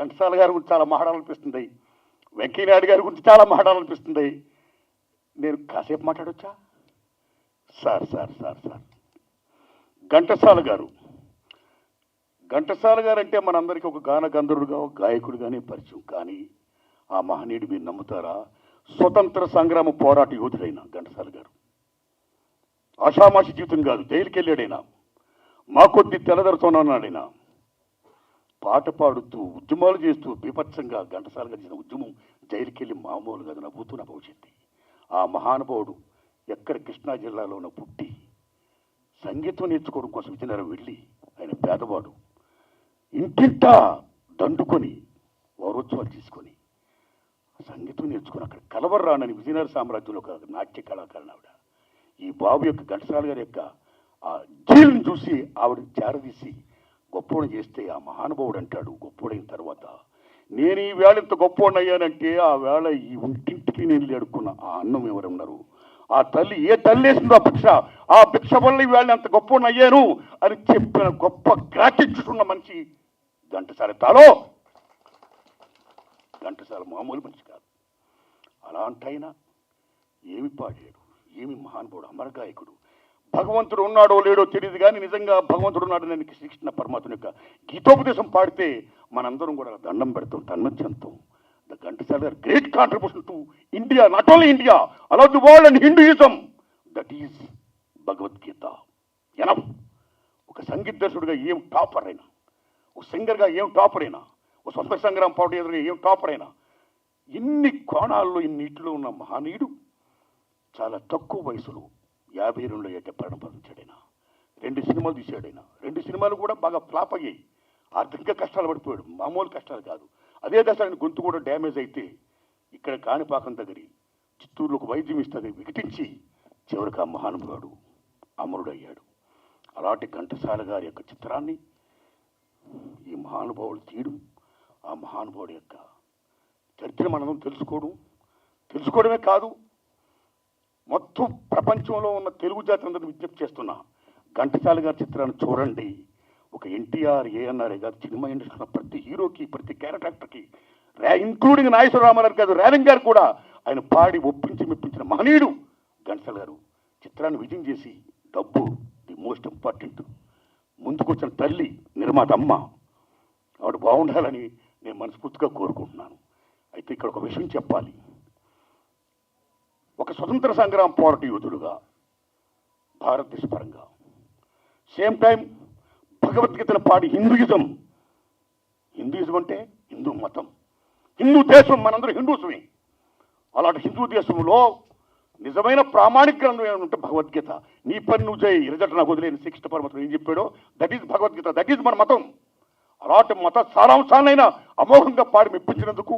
ఘంటసాల గారి గురించి చాలా మాట్లాడాలనిపిస్తుంది, వెంకయ్యనాయుడు గారి గురించి చాలా మాట్లాడాలనిపిస్తుంది. నేను కాసేపు మాట్లాడొచ్చా? Sir sir sir sir Ghantasala garu అంటే మనందరికీ ఒక గాన గంధర్వుడుగా, ఒక గాయకుడిగానే పరిచయం. కానీ ఆ మహనీయుడు మీరు నమ్ముతారా? స్వతంత్ర సంగ్రామ పోరాట యోధుడైన ఘంటసాల గారు ఆషామాషి జీవితం కాదు, జైలుకి వెళ్ళాడైనా, మా కొద్ది తెల్లదొరతోనన్నాడైనా, పాట పాడుతూ ఉద్యమాలు చేస్తూ బీభత్సంగా ఘంటసాల గారు చేసిన ఉద్యమం జైలుకి వెళ్ళి మామూలు కాదు, నవ్వుతూ భవిష్యత్తు. ఆ మహానుభావుడు ఎక్కడ కృష్ణా జిల్లాలోన పుట్టి సంగీతం నేర్చుకోవడం కోసం విజయనగరం వెళ్ళి, ఆయన పేదవాడు, ఇంటింటా దండుకొని వారోత్సవాలు తీసుకొని సంగీతం నేర్చుకుని అక్కడ కలవర్రానని విజయనగర సామ్రాజ్యంలో ఒక నాట్య కళాకారుని ఆవిడ. ఈ బాబు యొక్క ఘంటసాల గారి యొక్క ఆ జీల్ని చూసి ఆవిడ చేరదీసి గొప్పవాడు చేస్తే ఆ మహానుభావుడు అంటాడు గొప్పవాడైన తర్వాత, నేను ఈ వేళ ఇంత గొప్పవాడిని అయ్యానంటే ఆ వేళ ఈ ఇంటింటికి నేను అడుక్కున్న ఆ అన్నం ఎవరున్నారు, ఆ తల్లి ఏ తల్లి వేసిందో ఆ భిక్ష వల్ల ఈ వేళ అంత గొప్పవాడిని అయ్యాను అని చెప్పిన గొప్ప గ్రాటిట్యూడ్ మనిషి ఘంటసాల. ఘంటసాల మామూలు మనిషి కాదు. అలాంటైనా ఏమి పాడాడు, ఏమి మహానుభావుడు, అమరగాయకుడు. భగవంతుడు ఉన్నాడో లేడో తెలియదు కానీ నిజంగా భగవంతుడు ఉన్నాడు నేను శ్రీకృష్ణ పరమాత్మ యొక్క గీతోపదేశం పాడితే మనందరం కూడా దండం పెడతాం, తన్మత్యంతం. ద ఘంటసాల గారు great contribution to India, not only India, allow the world and Hinduism. That is Bhagavad Gita. Enough. ఒక సంగీత దర్శకుడిగా ఏం టాపర్ అయినా, ఒక సింగర్గా ఏం టాపర్ అయినా, ఒక స్వతంత్ర సంగ్రామ పోరాట ఎదురుగా ఏం టాపర్ అయినా, ఇన్ని కోణాల్లో ఇన్నిట్లో ఉన్న మహనీయుడు చాలా తక్కువ వయసులో 52 ఏట ప్రారంభించాడైనా. 2 సినిమాలు తీశాడైనా. 2 సినిమాలు కూడా బాగా ఫ్లాప్ అయ్యాయి. ఆర్థికంగా కష్టాలు పడిపోయాడు, మామూలు కష్టాలు కాదు. అదే దశలో గొంతు కూడా డ్యామేజ్ అయితే ఇక్కడ కాణిపాకం దగ్గర చిత్తూరులో ఒక వైద్యం ఇస్తుంది వికటించి చివరికి ఆ మహానుభావుడు అమరుడయ్యాడు. అలాంటి ఘంటసాల గారి యొక్క చిత్రాన్ని ఈ మహానుభావుడు తీయడం, ఆ మహానుభావుడి యొక్క చరిత్ర మనం తెలుసుకోవడమే కాదు, మొత్తం ప్రపంచంలో ఉన్న తెలుగు జాతి అందరినీ విజ్ఞప్తి చేస్తున్నా, ఘంటసాల గారి చిత్రాన్ని చూడండి. ఒక ఎన్టీఆర్, ఏఎన్ఆర్ గారు సినిమా ఇండస్ట్రీలో ప్రతి హీరోకి, ప్రతి క్యారెక్టర్ యాక్టర్కి, ఇంక్లూడింగ్ నాగేశ్వర రామారావు గారు, రేలంగ్ గారు కూడా ఆయన పాడి ఒప్పించి మెప్పించిన మహనీయుడు ఘంటసాల గారు. చిత్రాన్ని విజయం చేసి డబ్బు ది మోస్ట్ ఇంపార్టెంట్, ముందుకొచ్చిన తల్లి నిర్మాత అమ్మ, ఆవిడ బాగుండాలని నేను మనస్ఫూర్తిగా కోరుకుంటున్నాను. అయితే ఇక్కడ ఒక విషయం చెప్పాలి. ఒక స్వతంత్ర సంగ్రామ పోరాట యోధుడుగా భారతదేశ పరంగా, సేమ్ టైం భగవద్గీతను పాడి హిందూయిజం అంటే హిందూ మతం, హిందూ దేశం, మనందరూ హిందూస్మే. అలాంటి హిందూ దేశంలో నిజమైన ప్రామాణిక గ్రంథం ఏమంటే భగవద్గీత. నీ పని నువ్వు చేయి, రిజల్ట్ నాకు వదిలేని శ్రీకృష్ణ పరమాత్మ ఏం చెప్పాడో that is Bhagavad Gita, that is మన మతం. అలాంటి మత సారాంశాలైనా అమోఘంగా పాడి మెప్పించినందుకు,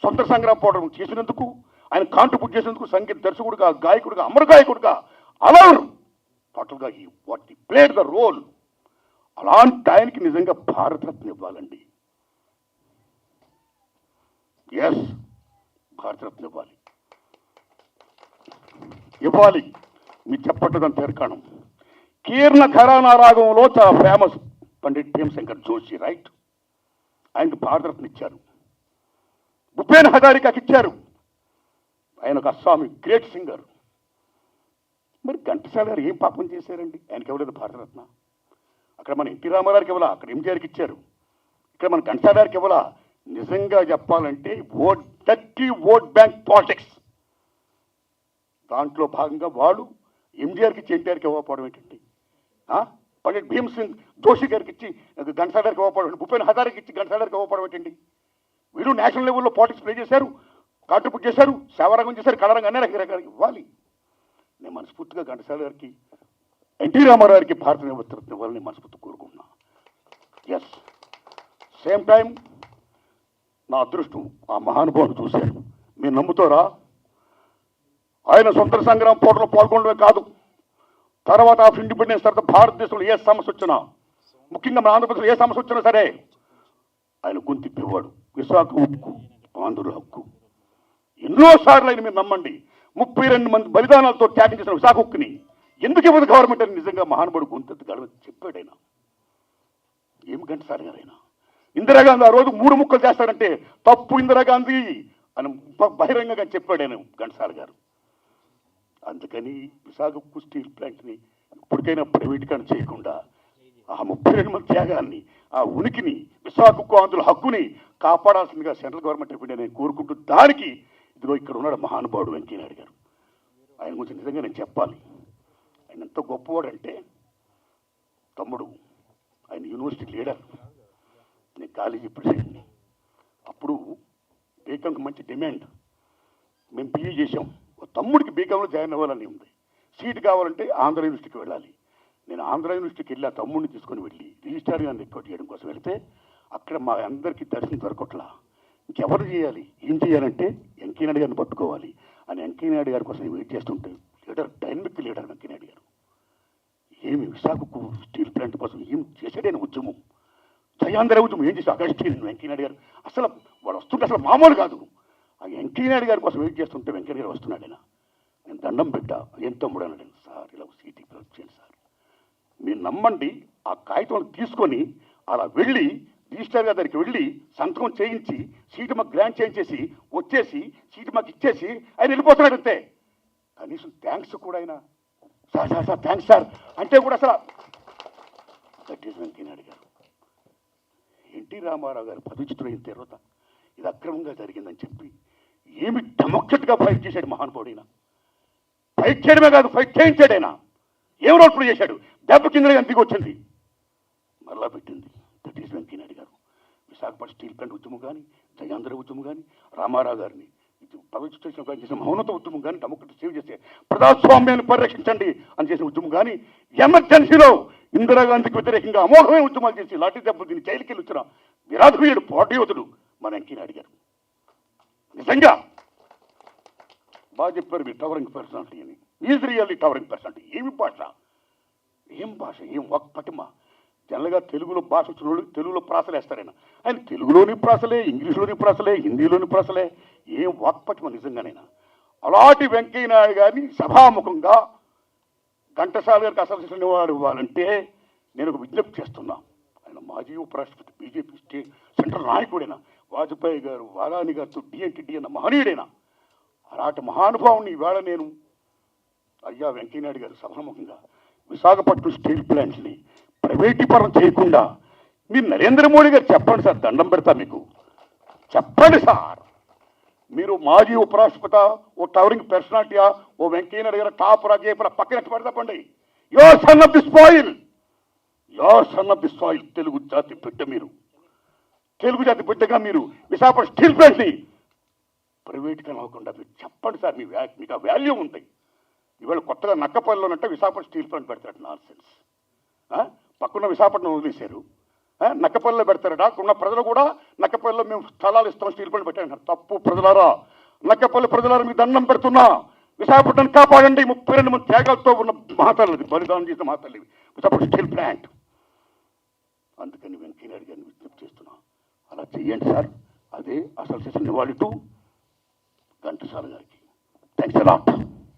స్వతంత్ర సంగ్రామ పోరాటం చేసినందుకు, ఆయన కాంట్రిబ్యూట్ చేసినందుకు, సంగీత దర్శకుడిగా, గాయకుడిగా, అమరగాయకుడిగా, అలర్ టోటల్గా what he played the role. అలాంటి ఆయనకి నిజంగా భారతరత్న ఇవ్వాలండి. ఎస్, భారతరత్న ఇవ్వాలి. మీరు చెప్పట్లేదని పేర్కాణం. కీర్ణ ఘరానా రాగంలో చాలా ఫేమస్ పండిట్ భీమశంకర్ జోషి, రైట్? ఆయనకు భారతరత్న ఇచ్చారు. భూపేన్ హజారికాకి ఇచ్చారు. ఆయన ఒక అస్సామీ గ్రేట్ సింగర్. మరి ఘంటసాల గారు ఏం పాపం చేశారండి? ఆయనకి ఇవ్వలేదు భారతరత్న. అక్కడ మన ఎన్టీ రామారావుకి ఇవ్వాలా, అక్కడ ఎంజీఆర్కి ఇచ్చారు, ఇక్కడ మన ఘంటసాల గారికి ఇవ్వాలా. నిజంగా చెప్పాలంటే ఓట్ బ్యాంక్ పాలిటిక్స్ దాంట్లో భాగంగా వాళ్ళు ఎంజీఆర్కి ఇచ్చి ఎన్టీఆర్కి ఇవ్వకపోవడం ఏంటండి? పండిట్ భీమ్ సింగ్ జోషి గారికి ఇచ్చి ఘంటసాల గారికి ఇవ్వకపోవడం, భూపేన్ హజారికి ఇచ్చి ఘంటసాల గారికి ఇవ్వకపోవడం ఏంటండి? వీళ్ళు నేషనల్ లెవెల్లో పాలిటిక్స్ ప్లే చేశారు, కాంట్రిబ్యూట్ చేశారు, సేవారంగం చేశారు, కళారంగం అన్ని రకరకాలకి ఇవ్వాలి. నేను మనస్ఫూర్తిగా ఘంటసాల గారికి, ఎన్టీ రామారావు గారికి భారతరత్న ఇవ్వాలని మనస్ఫూర్తి కోరుకుంటున్నా. ఎస్, సేమ్ టైం నా అదృష్టం ఆ మహానుభావుని చూశాను. మీరు నమ్ముతారా? ఆయన స్వతంత్ర సంగ్రామ పోరాటంలో పాల్గొనడమే కాదు, తర్వాత ఆఫ్ ఇండిపెండెన్స్ తర్వాత భారతదేశంలో ఏ సమస్య వచ్చినా, ముఖ్యంగా మన ఆంధ్రప్రదేశ్లో ఏ సమస్య వచ్చినా సరే ఆయన గొంతిప్పేవాడు. విశాఖ ఉక్కు, ఆంధ్రుల హక్కు. ఎన్నోసార్లు ఆయన మీరు నమ్మండి 32 మంది బలిదానాలతో త్యాగం చేసిన విశాఖ ఉక్కుని ఎందుకు ఇవ్వదు గవర్నమెంట్ అని నిజంగా మహానుభావుడు గొంతెత్తి గడవ చెప్పాడు. ఆయన ఏమి ఘంటసాల గారు, ఆయన ఇందిరాగాంధీ ఆ రోజు 3 ముక్కలు చేస్తారంటే తప్పు ఇందిరాగాంధీ అని బహిరంగంగా చెప్పాడు ఆయన ఘంటసాల గారు. అందుకని విశాఖ ఉక్కు స్టీల్ ప్లాంట్ని ఇప్పటికైనా ప్రైవేటీకరణ చేయకుండా ఆ 32 మంది త్యాగాన్ని, ఆ ఉనికిని, విశాఖ ఉక్కు ఆంధ్రుల హక్కుని కాపాడాల్సిందిగా సెంట్రల్ గవర్నమెంట్ ఇప్పుడు నేను కోరుకుంటూ, దానికి ఇదిగో ఇక్కడ ఉన్నాడు మహానుభావుడు వెంకయ్యనాయుడు గారు. ఆయన గురించి నిజంగా నేను చెప్పాలి. ఆయన ఎంత గొప్పవాడంటే, తమ్ముడు ఆయన యూనివర్సిటీ లీడర్, నేను కాలేజీ ప్రెసిడెంట్ని. అప్పుడు బీకాంకి మంచి డిమాండ్. మేము బిఏ చేసాం, తమ్ముడికి బీకాంలో జాయిన్ అవ్వాలని ఉంది. సీట్ కావాలంటే ఆంధ్ర యూనివర్సిటీకి వెళ్ళాలి. నేను ఆంధ్ర యూనివర్సిటీకి వెళ్ళి ఆ తమ్ముడిని తీసుకొని వెళ్ళి రిజిస్ట్రార్ గారిని రిక్వెస్ట్ చేయడం కోసం వెళితే అక్కడ మా అందరికీ దర్శనం దొరకట్లా. ఇంకెవరు చేయాలి, ఏం చేయాలంటే వెంకయ్యనాయుడు గారిని పట్టుకోవాలి అని వెంకయ్యనాయుడు గారి కోసం వెయిట్ చేస్తుంటే లీడర్, డైనమిక్ లీడర్ వెంకయ్యనాయుడు గారు ఏమి విశాఖకు స్టీల్ ప్లాంట్ కోసం ఏం చేశాడైన ఉద్యమం, జయాంధ్ర ఉద్యమం ఏం చేసి అగస్టిన్ వెంకయ్యనాయుడు గారు అసలు వాడు వస్తుంటే అసలు మామూలు కాదు. ఆ వెంకయ్యనాయుడు గారి కోసం వెయిట్ చేస్తుంటే వెంకయ్య గారు వస్తున్నాడైనా. నేను దండం పెట్టా, ఏం తమ్ముడు అన్నాడు. సార్ ఇలా సీటీ వచ్చేయండి సార్, మీరు నమ్మండి. ఆ కాగితం తీసుకొని అలా వెళ్ళి రిజిస్టర్ గారి దగ్గరికి వెళ్ళి సంతకం చేయించి సీటు మాకు గ్రాంట్ చేయించేసి వచ్చేసి సీటు మాకు ఇచ్చేసి ఆయన వెళ్ళిపోతున్నాడు అంతే. కనీసం థ్యాంక్స్ కూడా ఆయన sir sir sir thanks sir అంటే కూడా అసలు దట్ ఈస్ వెంకయ్యనాయుడు గారు. ఎన్టీ రామారావు గారు పదవిచ్యుతులైన తర్వాత ఇది అక్రమంగా జరిగిందని చెప్పి ఏమి డెమోక్రట్గా ఫైట్ చేశాడు మహానుభావుడైనా. ఫైట్ చేయడమే కాదు, ఫైట్ చేయించాడు ఆయన. ఏం రోడ్లు చేశాడు, దెబ్బ కింద దిగి వచ్చింది మరలా పెట్టింది. దట్ ఈస్ వెంకయ్యనాయుడు గారు. విశాఖపట్నం స్టీల్ ప్లాంట్ ఉద్యమం కానీ, జయాంధ్ర ఉద్యమం కానీ, రామారావు గారిని పదవిచ్యుతం చేసిన మౌనత ఉద్యమం కానీ, డెమోక్రటీ సేవ్ చేసే ప్రజాస్వామ్యాన్ని పరిరక్షించండి అని చేసిన ఉద్యమం కానీ, ఎమర్జెన్సీలో ఇందిరాగాంధీకి వ్యతిరేకంగా అమోఘమైన ఉద్యమాలు చేసి లాఠీ దెబ్బలు దీన్ని జైలుకి వెళ్ళి వచ్చిన విరాధవీయుడు పోటీయోధుడు మన వెంకయ్యనాయుడు గారు. నిజంగా బాగా చెప్పారు మీరు, టవరింగ్ పర్సనాలిటీ అని. Is really towering personality. ఏమి భాష, ఏం భాష, ఏం పటిమ. జనరల్గా తెలుగులో భాష వచ్చిన తెలుగులో ప్రాసలు వేస్తారైనా, ఆయన తెలుగులోని ప్రాసలే, ఇంగ్లీష్లోని ప్రాసలే, హిందీలోని ప్రాసలే. ఏం వాక్పటిమ నిజంగానైనా. అలాంటి వెంకయ్యనాయుడు గారిని సభాముఖంగా ఘంటసాల గారికి అసలు వాడు ఇవ్వాలంటే నేను ఒక విజ్ఞప్తి చేస్తున్నా. ఆయన మాజీ ఉపరాష్ట్రపతి, బీజేపీ స్టేట్ సెంట్రల్ నాయకుడైనా, వాజ్పేయి గారు, వారాణి గారితో డిఎన్టీ అన్న మహనీయుడైనా అలాంటి మహానుభావుని ఇవాళ నేను అయ్యా వెంకయ్యనాయుడు గారు సభాముఖంగా విశాఖపట్నం స్టీల్ ప్లాంట్స్ని ప్రైవేటీకరణ చేయకుండా మీరు నరేంద్ర మోడీ గారు చెప్పండి సార్, దండం పెడతా మీకు, చెప్పండి సార్. మీరు మాజీ ఉపరాష్ట్రపతి, ఓ టవరింగ్ పర్సనాలిటీయా, ఓ వెంకయ్యనాయుడు గారు టాప్ రాజేపల పక్కన పెడతాపండి. Your son of the soil, your son of the soil. Telugu జాతి బిడ్డ మీరు, తెలుగు జాతి బిడ్డగా మీరు విశాఖపట్నం స్టీల్ ప్లాంట్ని ప్రైవేట్గా అవ్వకుండా మీరు చెప్పండి సార్. మీకు ఆ వాల్యూ ఉంటాయి. ఇవాళ కొత్తగా నక్కపల్లిలోనంటే విశాఖపట్నం స్టీల్ ప్లాంట్ పెడతారట. Nonsense. పక్కన విశాఖపట్నం వదిలేశారు, నక్కపల్లిలో పెడతారట. ఉన్న ప్రజలు కూడా నక్కపల్లిలో మేము స్థలాలు ఇస్తాం, స్టీల్ ప్లాంట్ పెట్టారంటారు. తప్పు. ప్రజలారా, నక్కపల్లి ప్రజలారా మీకు దండం పెడుతున్నా, విశాఖపట్నం కాపాడండి. 32 మంది త్యాగాలతో ఉన్న మహాతల్లి, బలిదానం చేసిన మహాతల్లి విశాఖపట్నం స్టీల్ ప్లాంట్. అందుకని వెంకయ్యనాయుడు గారిని విజ్ఞప్తి చేస్తున్నా, అలా చెయ్యండి సార్. అదే అసలు చేసిన నివాళి ఘంటసాల గారికి. Thanks a lot.